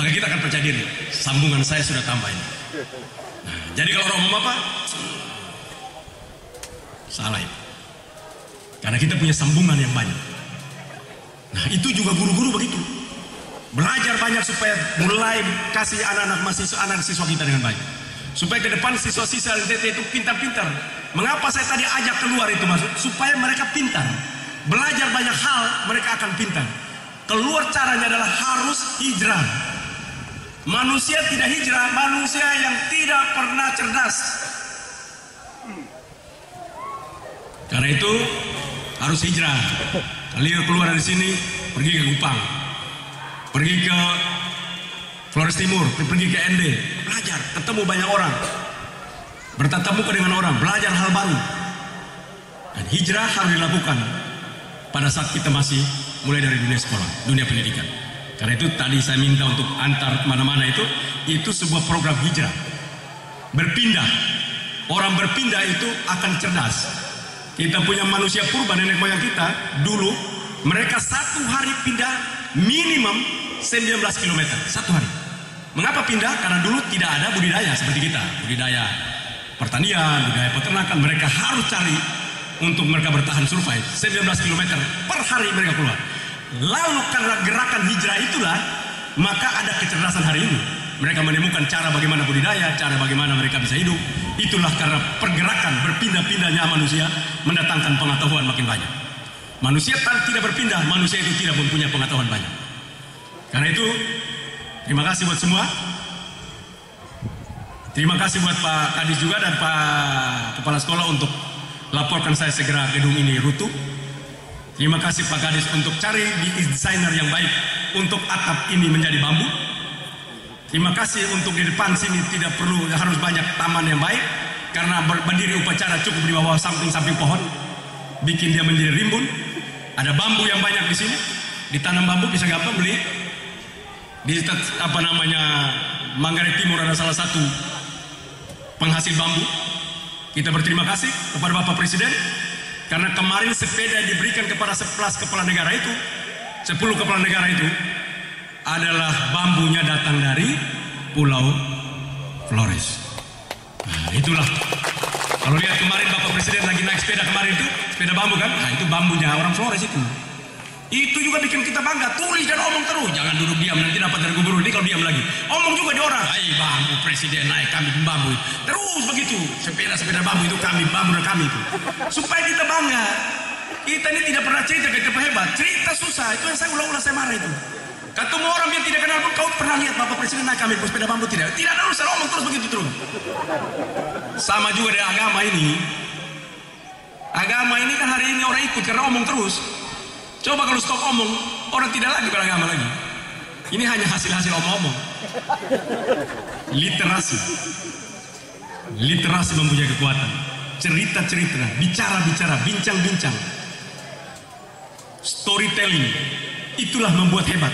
Maka kita akan percaya diri, sambungan saya sudah tambah ini. Nah, jadi kalau orang ngomong apa? Salah itu. Karena kita punya sambungan yang banyak. Nah itu juga guru-guru begitu. Belajar banyak supaya mulai kasih anak-anak mahasiswa, anak siswa kita dengan baik. Supaya ke depan siswa-siswa LTT itu pintar-pintar. Mengapa saya tadi ajak keluar itu maksud? Supaya mereka pintar. Belajar banyak hal, mereka akan pintar. Keluar caranya adalah harus hijrah. Manusia tidak hijrah, manusia yang tidak pernah cerdas. Karena itu harus hijrah. Kalian keluar dari sini, pergi ke Kupang, pergi ke Flores Timur, pergi ke ND, belajar, ketemu banyak orang, bertatap muka dengan orang, belajar hal baru. Dan hijrah harus dilakukan pada saat kita masih mulai dari dunia sekolah, dunia pendidikan. Karena itu tadi saya minta untuk antar kemana-mana itu sebuah program hijrah. Berpindah, orang berpindah itu akan cerdas. Kita punya manusia purba, nenek moyang kita dulu, mereka satu hari pindah minimum 19 km, satu hari. Mengapa pindah? Karena dulu tidak ada budidaya seperti kita, budidaya pertanian, budidaya peternakan. Mereka harus cari untuk mereka bertahan survive. 19 km per hari mereka keluar. Lalu karena gerakan hijrah itulah, maka ada kecerdasan hari ini. Mereka menemukan cara bagaimana budidaya, cara bagaimana mereka bisa hidup. Itulah karena pergerakan berpindah-pindahnya manusia mendatangkan pengetahuan makin banyak. Manusia tidak berpindah, manusia itu tidak mempunyai pengetahuan banyak. Karena itu, terima kasih buat semua. Terima kasih buat Pak Kadis juga dan Pak Kepala Sekolah untuk laporkan saya segera gedung ini runtuh. Terima kasih Pak Kadis untuk cari desainer yang baik untuk atap ini menjadi bambu. Terima kasih untuk di depan sini tidak perlu harus banyak taman yang baik, karena berdiri upacara cukup di bawah samping-samping pohon, bikin dia menjadi rimbun. Ada bambu yang banyak di sini, ditanam bambu bisa gampang beli. Di Manggarai Timur ada salah satu penghasil bambu. Kita berterima kasih kepada Bapak Presiden karena kemarin sepeda diberikan kepada 11 kepala negara itu, 10 kepala negara itu adalah bambunya datang dari Pulau Flores. Nah, itulah. Kalau lihat kemarin Bapak Presiden lagi naik sepeda kemarin itu, sepeda bambu kan? Nah, itu bambunya orang Flores itu. Itu juga bikin kita bangga. Tulis dan omong terus. Jangan duduk diam, nanti dapat dari gubernur. Ini kalau diam lagi. Omong juga di orang. Hai bambu Presiden naik, kami bambu. Terus begitu. Sepeda-sepeda bambu itu kami, bambu dan kami itu. Supaya kita bangga. Kita ini tidak pernah cerita kita hebat. Cerita susah. Itu yang saya ulang-ulang saya marah itu. Ketemu orang yang tidak kenal pun, kau pernah lihat Bapak Presiden naik kami sepeda bambu? Tidak. Tidak ada urusan, omong terus begitu terus. Sama juga dengan agama ini. Agama ini kan hari ini orang ikut karena omong terus. Coba kalau stop omong, orang tidak lagi beragama lagi. Ini hanya hasil-hasil omong-omong. Literasi. Literasi mempunyai kekuatan. Cerita-cerita, bicara-bicara, bincang-bincang. Storytelling. Itulah membuat hebat.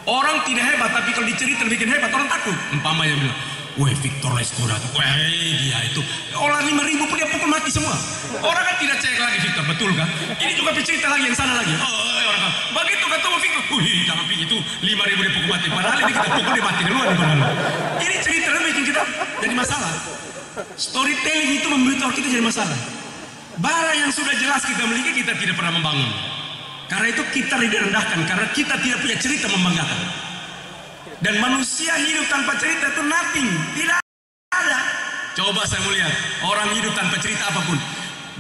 Orang tidak hebat, tapi kalau dicerita bikin hebat, orang takut. Umpamanya bilang, weh Victor Leskoda, weh dia itu orang 5.000 pun dia pukul mati semua. Orang kan tidak cek lagi Victor, betul kan? Ini juga cerita lagi yang sana lagi. Oh, orang kan begitu ketemu Victor, wih jangan pergi itu 5.000 dia pukul mati. Padahal ini kita pukul dia mati duluan. Ini cerita bikin kita jadi masalah. Storytelling itu memberitahu kita jadi masalah. Barang yang sudah jelas kita miliki kita tidak pernah membangun. Karena itu kita direndahkan, karena kita tidak punya cerita membanggakan. Dan manusia hidup tanpa cerita itu nothing, tidak ada. Coba saya melihat orang hidup tanpa cerita apapun.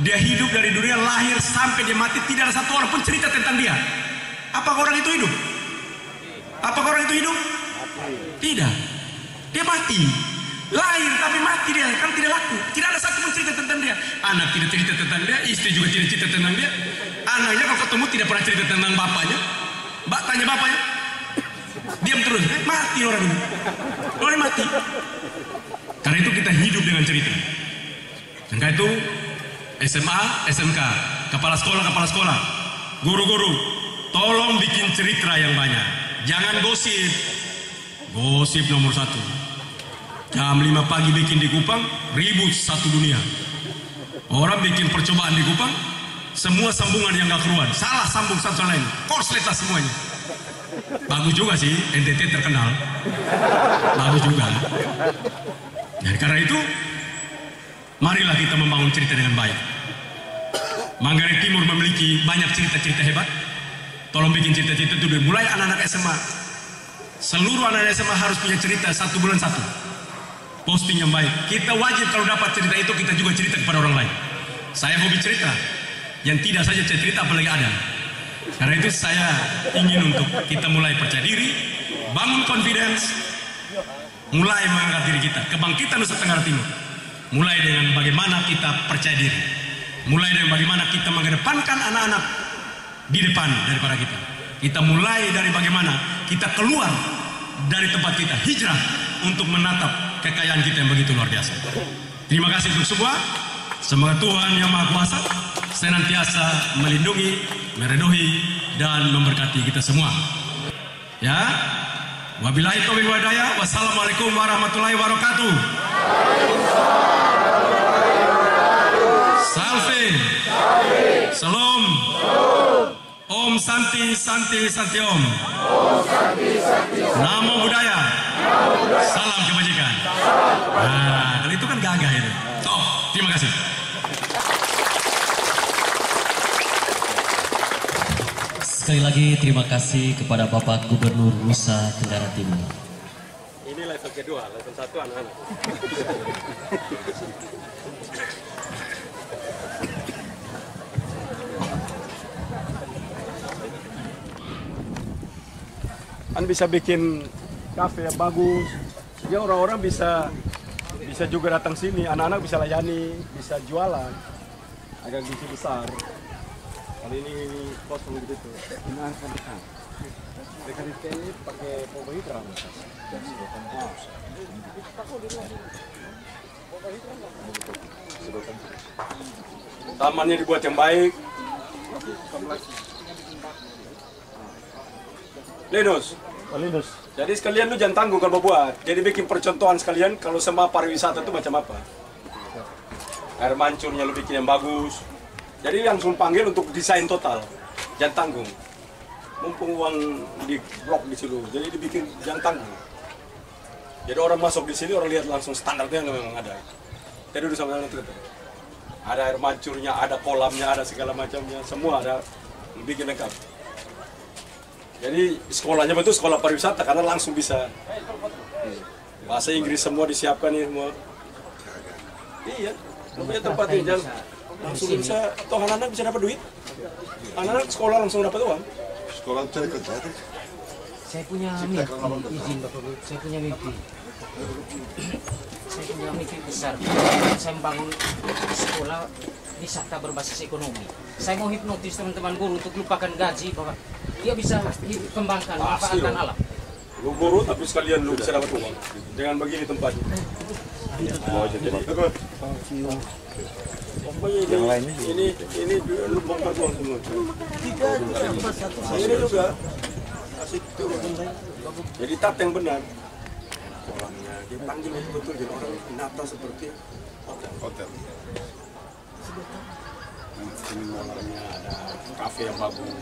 Dia hidup dari dunia lahir sampai dia mati, tidak ada satu orang pun cerita tentang dia. Apakah orang itu hidup? Apakah orang itu hidup? Tidak. Dia mati. Lahir tapi mati dia, kan tidak laku. Tidak ada satu pun cerita tentang dia. Anak tidak cerita tentang dia, istri juga tidak cerita tentang dia. Anaknya kalau ketemu tidak pernah cerita tentang bapaknya. Mbak tanya bapaknya, diam terus, mati orang ini. Orang mati. Karena itu kita hidup dengan cerita. Karena itu SMA, SMK, kepala sekolah, guru-guru, tolong bikin cerita yang banyak. Jangan gosip. Gosip nomor 1. Jam 5 pagi bikin di Kupang, ribut satu dunia. Orang bikin percobaan di Kupang, semua sambungan yang gak keruan, salah sambung satu lain, korslet lah semuanya. Bagus juga sih, NTT terkenal. Bagus juga. Dan karena itu, marilah kita membangun cerita dengan baik. Manggarai Timur memiliki banyak cerita-cerita hebat. Tolong bikin cerita-cerita itu mulai anak-anak SMA. Seluruh anak-anak SMA harus punya cerita 1 bulan 1. Posting yang baik. Kita wajib kalau dapat cerita itu kita juga cerita kepada orang lain. Saya hobi cerita. Yang tidak saja cerita apalagi ada. Karena itu saya ingin untuk kita mulai percaya diri, bangun confidence, mulai mengangkat diri kita. Kebangkitan Nusa Tenggara Timur. Mulai dengan bagaimana kita percaya diri. Mulai dengan bagaimana kita mengedepankan anak-anak di depan daripada kita. Kita mulai dari bagaimana kita keluar dari tempat kita hijrah untuk menatap kekayaan kita yang begitu luar biasa. Terima kasih untuk semua. Semoga Tuhan Yang Maha Kuasa senantiasa melindungi, meridhoi, dan memberkati kita semua. Ya, wabillahi taufiq wal hidayah. Wassalamualaikum warahmatullahi wabarakatuh. Salve, Salam, Om Santi Santi Santi Om. Namo Buddhaya. Salam kebajikan. Nah, kalau itu kan gagah itu. So, terima kasih. Sekali lagi terima kasih kepada Bapak Gubernur Nusa Tenggara Timur. Ini level kedua, level 1 anak-anak. Kan bisa bikin kafe yang bagus, jadi orang-orang bisa juga datang sini, anak-anak bisa layani, bisa jualan, agak gizi besar. Kali ini kosong gitu. Nah, kan ini pakai pohon tamannya dibuat yang baik. Linus. Jadi sekalian lu jangan tanggung kalau buat. Jadi bikin percontohan sekalian kalau sama pariwisata itu macam apa. Air mancurnya lu bikin yang bagus. Jadi langsung panggil untuk desain total. Jangan tanggung. Mumpung uang di blok di situ. Jadi dibikin jangan tanggung. Jadi orang masuk di sini orang lihat langsung standarnya memang ada. Jadi udah sama itu. Ada air mancurnya, ada kolamnya, ada segala macamnya, semua ada bikin lengkap. Jadi sekolahnya betul sekolah pariwisata karena langsung bisa bahasa Inggris semua disiapkan ini semua. Iya, punya tempat ini langsung bisa, toh anak-anak bisa dapat duit. Anak-anak sekolah langsung dapat uang. Sekolah cari kerja. Saya punya mimpi, izin Bapak Guru, saya punya mimpi. Saya punya mimpi besar. Saya membangun sekolah wisata berbasis ekonomi. Saya mau hipnotis teman-teman guru untuk lupakan gaji, Bapak. Dia bisa dikembangkan, manfaatkan alam. Lu guru tapi sekalian lu bisa dapat uang. Dengan begini tempatnya. Yang lainnya ini lu bongkar uang semua. Ini juga asik tuh. Jadi tat yang benar. Orangnya dipanggil betul jadi orang nata seperti hotel. Ini malamnya ada kafe yang bagus.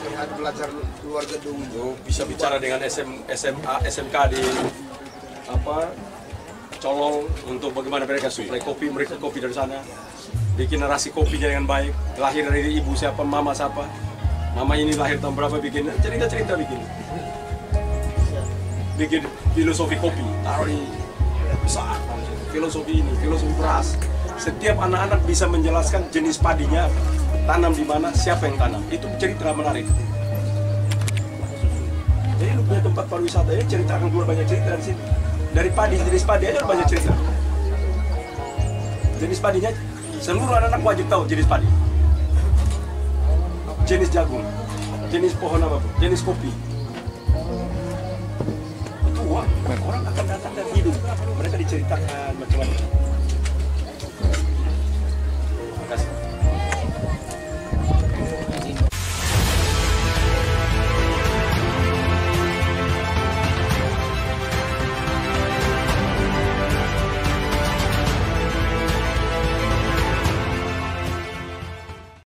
Lihat belajar luar gedung. Bisa bicara dengan SMA, SMK di Colong untuk bagaimana mereka suplai kopi, mereka kopi dari sana. Bikin narasi kopinya dengan baik. Lahir dari ibu siapa, mama siapa. Mama ini lahir tahun berapa, bikin cerita-cerita bikin. Bikin filosofi kopi, taruh di besar. Filosofi ini, filosofi beras. Setiap anak-anak bisa menjelaskan jenis padinya, tanam di mana, siapa yang tanam. Itu cerita menarik. Jadi lu punya tempat pariwisata ya, cerita akan keluar banyak cerita dari sini. Dari padi, jenis padi aja banyak cerita. Jenis padinya, seluruh anak-anak wajib tahu jenis padi. Jenis jagung, jenis pohon apa, jenis kopi. Itu uang, orang akan datang dan hidup. Mereka diceritakan macam-macam.